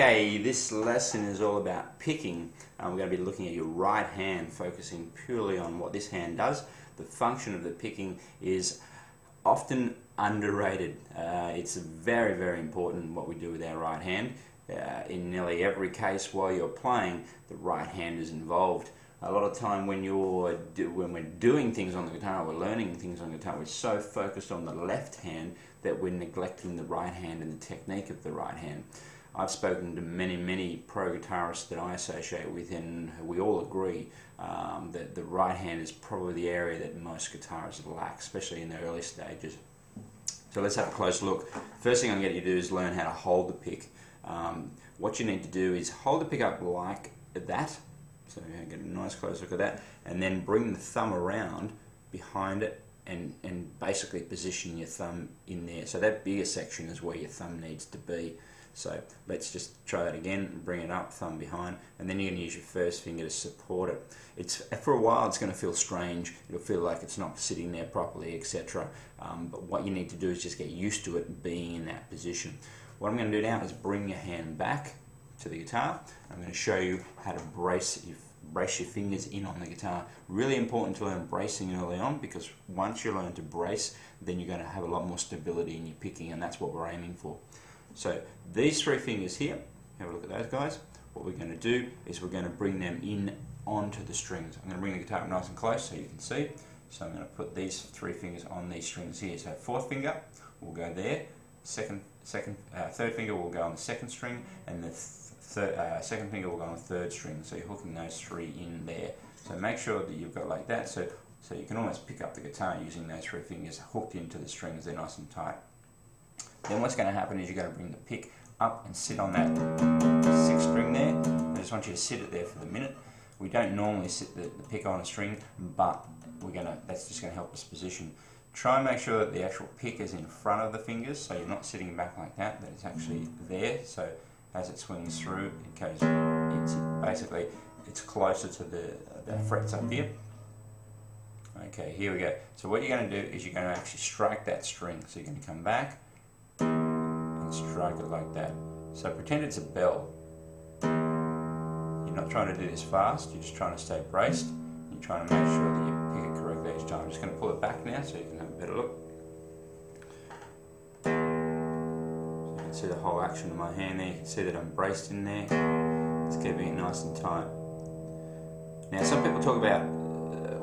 Okay, this lesson is all about picking. We're going to be looking at your right hand, focusing purely on what this hand does. The function of the picking is often underrated. It's very, very important what we do with our right hand. In nearly every case while you're playing, the right hand is involved. A lot of time when we're doing things on the guitar, we're learning things on the guitar, we're so focused on the left hand that we're neglecting the right hand and the technique of the right hand. I've spoken to many pro guitarists that I associate with, and we all agree that the right hand is probably the area that most guitarists lack, especially in the early stages. So let's have a close look. First thing I'm going to get you to do is learn how to hold the pick. What you need to do is hold the pick up like that. So you're going to get a nice close look at that, and then bring the thumb around behind it and basically position your thumb in there. So that bigger section is where your thumb needs to be. So let's just try that again and bring it up, thumb behind, and then you're going to use your first finger to support it. For a while it's going to feel strange, it'll feel like it's not sitting there properly, etc. But what you need to do is just get used to it being in that position. What I'm going to do now is bring your hand back to the guitar. I'm going to show you how to brace your fingers in on the guitar. Really important to learn bracing early on, because once you learn to brace, then you're going to have a lot more stability in your picking, and that's what we're aiming for. So these three fingers here, have a look at those guys. What we're going to do is we're going to bring them in onto the strings. I'm going to bring the guitar up nice and close so you can see. So I'm going to put these three fingers on these strings here. So fourth finger will go there, third finger will go on the second string, and the second finger will go on the third string. So you're hooking those three in there. So make sure that you've got like that, so you can almost pick up the guitar using those three fingers hooked into the strings. They're nice and tight. Then what's going to happen is you're going to bring the pick up and sit on that sixth string there. I just want you to sit it there for the minute. We don't normally sit the pick on a string, but that's just going to help us position. Try and make sure that the actual pick is in front of the fingers, so you're not sitting back like that, that it's actually there. So as it swings through, it goes, it's closer to the frets up here. Okay, here we go. So what you're going to do is you're going to actually strike that string. So you're going to come back and strike it like that. So pretend it's a bell. You're not trying to do this fast, you're just trying to stay braced. You're trying to make sure that you pick it correctly each time. I'm just going to pull it back now so you can have a better look. So you can see the whole action of my hand there. You can see that I'm braced in there. It's keeping it nice and tight. Now some people talk about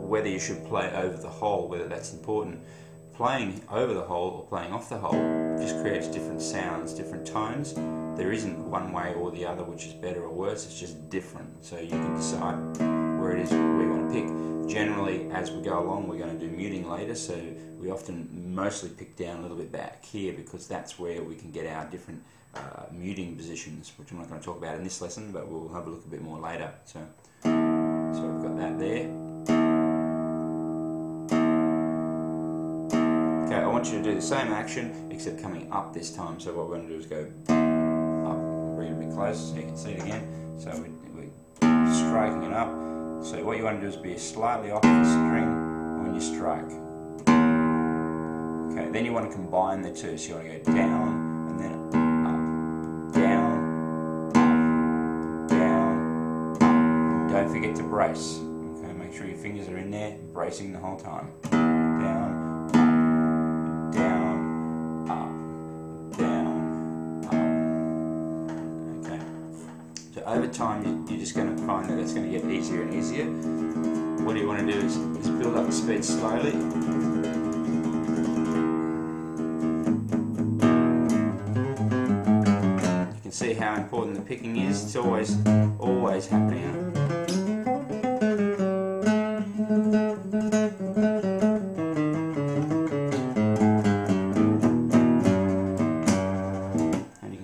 whether you should play over the hole, whether that's important. Playing over the hole or playing off the hole just creates different sounds, different tones. There isn't one way or the other which is better or worse, it's just different. So you can decide where it is where you want to pick. Generally, as we go along, we're going to do muting later, so we often mostly pick down a little bit back here, because that's where we can get our different muting positions, which I'm not going to talk about in this lesson, but we'll have a look a bit more later. So we've got that there. Okay, I want you to do the same action except coming up this time. So what we're going to do is go up, bring it a bit closer so you can see it again. So we're striking it up. So what you want to do is be slightly off the string when you strike. Okay, then you want to combine the two. So you want to go down and then up, down, up, down, up. Don't forget to brace. Okay, make sure your fingers are in there, bracing the whole time. Down. Over time, you're just going to find that it's going to get easier and easier. What you want to do is build up the speed slowly. You can see how important the picking is. It's always happening.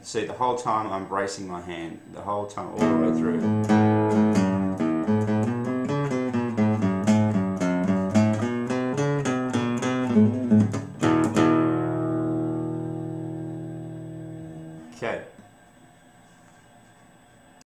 See, the whole time I'm bracing my hand, the whole time, all the way through. Okay.